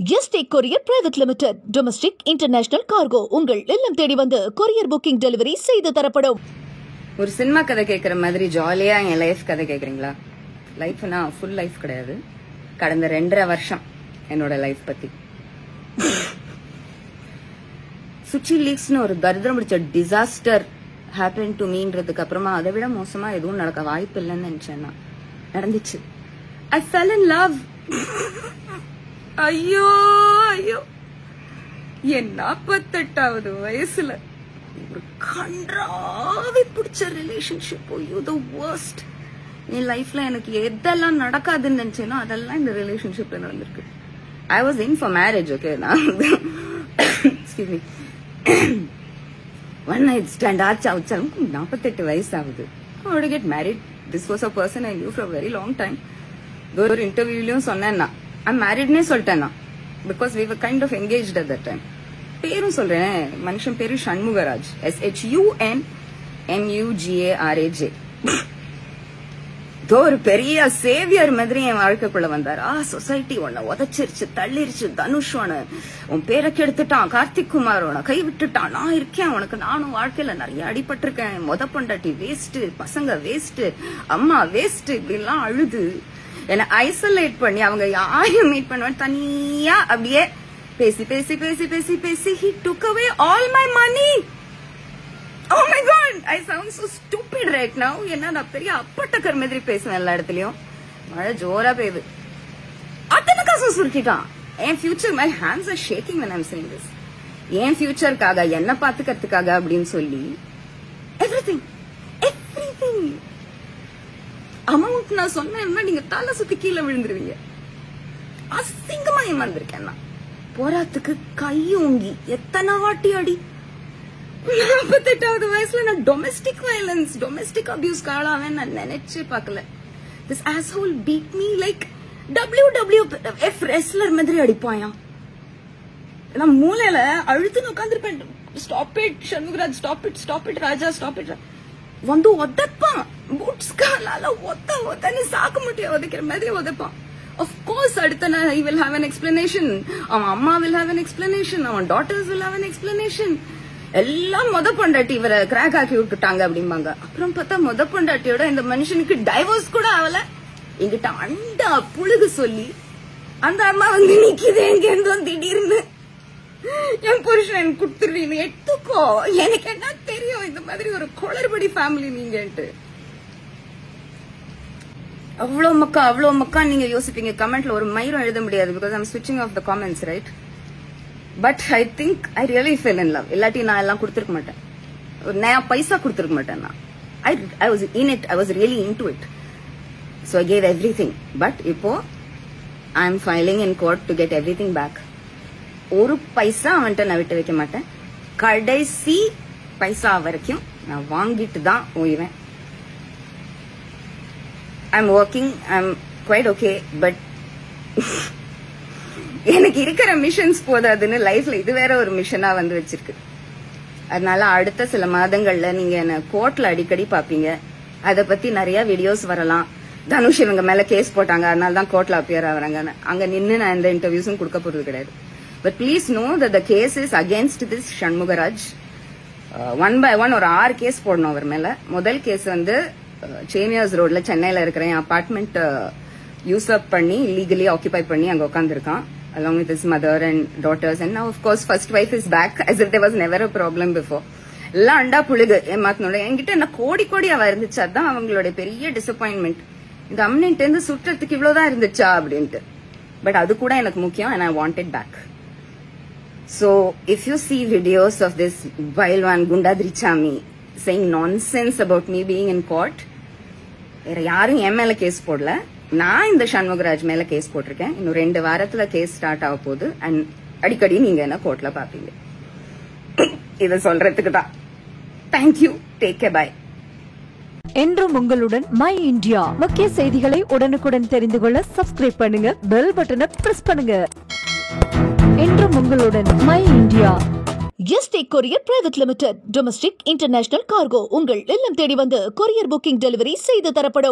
Yesterday courier private limited. Domestic international cargo உங்கள் இல்லம் தேடி வந்து கொரியர் புக்கிங் டெலிவரி செய்து தரப்படும். ஒரு சினிமா கதை கேட்கற மாதிரி ஜாலியா என் லைஃப் கதை கேக்குறீங்களா? லைஃப்னா ஃபுல் லைஃப் கிடையாது, கடந்த 2.5 வருஷம் என்னோட லைஃப் பத்தி. சுச்சி லீக்ஸ்னு ஒரு தரித்திரம் பிடிச்ச டிசாஸ்டர் ஹேப்பன் டு மீன்றதுக்கு அப்புறமா அதை விட மோசமா எதுவும் நடக்க வாய்ப்பு இல்லைன்னு நினைச்சேன். நடந்துச்சு. ஐ ஃபெல் இன் லவ். ஐயோ ஐயோ, என் 48வது வயசுல ஒரு கன்றாவி பிடிச்ச ரிலேஷன்ஷிப். ஐயோ, தி வர்ஸ்ட். என் லைஃப்ல எனக்கு எதெல்லாம் நடக்காதுன்னு நினைச்சேனோ அதெல்லாம் இந்த ரிலேஷன்ஷிப்ல நடந்திருக்கு. I was in for marriage. Okay, நான் excuse me, one night stand ஆச்சு. 48 வயசு ஆகுது. I want to get married. This was a person I knew for a very long time. ஒரு இன்டர்வியூலயும் சொன்னேன், I'm marriedனே சொல்லிட்டேன் நான், because we were kind of engaged at that time. பேரும் சொல்றேன், மனுஷன் பேரு ஷண்முகராஜ். SHUNMUGARAJ. ஒரு பெரிய சேவியர் மாதிரி என் வாழ்க்கைக்குள்ள வந்தாரா. சொசைட்டி உன்னை உதச்சிருச்சு, தள்ளிருச்சு, தனுஷ் உன் பேரை கெடுத்துட்டான், கார்த்திக் குமார் உன கை விட்டுட்டான், நான் இருக்கேன் உனக்கு, நானும் வாழ்க்கையில நிறைய அடிபட்டிருக்கேன், மொத பொண்டாட்டி வேஸ்ட், பசங்க வேஸ்ட், அம்மா வேஸ்ட், இப்படி எல்லாம் அழுது என்ன ஐசோலேட் பண்ணி அவங்க யாரையும் மீட் பண்ணுவேன் தனியா அப்படியே பேசி பேசி பேசி பேசி பேசி he took away all my money. Oh my god, I sound so stupid right now. என்ன நான் பெரிய அப்பட்டக்கர் மாதிரி பேசுவேன் எல்லா இடத்துலயும். மழை ஜோரா பெய்யுது. அத்தனை காசு சுருக்கிட்டான். என் future, my hands are shaking when I'm saying this. என் ஃபியூச்சருக்காக, என்ன பாத்துக்கிறதுக்காக அப்படின்னு சொல்லி everything அமௌண்ட் நான் சொன்னேன்னா நீங்க தலை சுத்தி கீழே விழுந்துருவீங்க. அசிங்கமா ஏமாந்துருக்கேன் நான். போராத்துக்கு கையோங்கி எத்தனை வாட்டி அடி. 48வது வயசுல நான் டொமெஸ்டிக் வயலன்ஸ், டொமெஸ்டிக் அபியூஸ் ஆளாவேன் நான் நினைச்சே பார்க்கல. This asshole beat me like WWF wrestler மாதிரி அடிப்பாயா. நான் மூலையில அழுத்துன்னு உட்காந்துருப்பேன். Stop it Shanmugaraj, stop it, stop it Raja, stop it. வந்து உதப்பான், பூட்ஸ் காலால ஒத்தன்னு சாக்கு முட்டையை உதைக்கிற மாதிரி உதப்பான். Of course அடுத்த நாள் he will have an explanation. அவன் அம்மா will have an explanation. அவன் daughters will have an explanation. எல்லாம் மொத பொண்டாட்டி இவரை கிராக் ஆக்கி விட்டுட்டாங்க அப்படிம்பாங்க. அப்புறம் பார்த்தா மொத பொண்டாட்டியோட இந்த மனுஷனுக்கு டைவோர்ஸ் கூட ஆகல. எங்கிட்ட அண்டா புழுகு சொல்லி அந்த அம்மா வந்து நிக்குது எங்க திடீர்னு என் புருஷன் எனக்கு கொடுத்துருவீங்க, எடுத்துக்கோ. எனக்கு என்ன தெரியும் இந்த மாதிரி ஒரு குளறுபடி ஃபேமிலி நீங்கன்ட்டு. அவ்வளவு மக்கா நீங்க யோசிப்பீங்க. கமெண்ட்ல ஒரு மயிரும் எழுத முடியாது, பிகாஸ் ஐம் ஸ்விட்சிங் off the comments, right? But I think I really fell in love. இல்லாட்டி நான் எல்லாம் கொடுத்துருக்க மாட்டேன், ஒரு நயா பைசா கொடுத்துருக்க மாட்டேன் நான். I was in it. I was really into it. So I gave everything. But இப்போ I am filing in court to get everything back. ஒரு பைசா அவன்கிட்ட நான் விட்டு வைக்க மாட்டேன். கடைசி பைசா வரைக்கும் நான் வாங்கிட்டு தான் ஓய்வேன். I'm working, I'm quite okay. But எனக்கு இருக்கிற மிஷன்ஸ் போதாதுன்னு லைஃப்ல இது வேற ஒரு மிஷனா வந்து வச்சிருக்கு. அதனால அடுத்த சில மாதங்கள்ல நீங்க என்ன கோர்ட்ல அடிக்கடி பாப்பீங்க. அதை பத்தி நிறைய வீடியோஸ் வரலாம். தனுஷ் இவங்க மேல கேஸ் போட்டாங்க, அதனால தான் கோர்ட்ல அப்பியர் ஆகுறாங்க. அங்க நின்று நான் எந்த இன்டர்வியூஸும் கொடுக்க போறது கிடையாது. But please know that the case is against this Shanmugaraj. One by one ஒரு 6 கேஸ் போடணும் அவர் மேல. முதல் கேஸ் வந்து சேமியாஸ் ரோட்ல சென்னையில இருக்கிற அபார்ட்மெண்ட் யூஸ்அப் பண்ணி இல்லீகலி ஆக்குபை பண்ணி அங்க உட்காந்துருக்கான், along with his mother and daughters. And now of course first wife is back as if there was never a problem before. எல்லாம் அண்டா புழுகு ஏமாத்தனோட. என்கிட்ட என்ன கோடி அவ இருந்துச்சு. அதான் அவங்களோட பெரிய டிசப்பாயின்மெண்ட். இந்த அம்னிட்டு இருந்து சுற்றத்துக்கு இவ்வளவுதான் இருந்துச்சா அப்படின்ட்டு. பட் அது கூட எனக்கு முக்கியம், and I want it back. So, if you see videos of this vile one, Gundadrichami, saying nonsense about me being in court, வேற யாரும் என் மேல கேஸ் போடல. நான் இந்த ஷண்முகராஜ் மேல கேஸ் போட்டிருக்கேன். இன்னும் 2 வாரத்துல கேஸ் ஸ்டார்ட் ஆக போகுது. அண்ட் அடிக்கடி நீங்க என்ன கோர்ட்ல பாப்பீங்க. இத சொல்றதுக்கு தான். Thank you, take care, bye. என்றும் உங்களுடன் மை இந்தியா. முக்கிய செய்திகளை உடனுக்குடன் தெரிந்து கொள்ள சப்ஸ்கிரைப் பண்ணுங்க, பெல் பட்டனை பிரஸ் பண்ணுங்க. என்றும் உங்களுடன் my India. Yesterday courier private limited. Domestic international cargo உங்கள் இல்லம் தேடி வந்து கொரியர் புக்கிங் டெலிவரி செய்து தரப்படும்.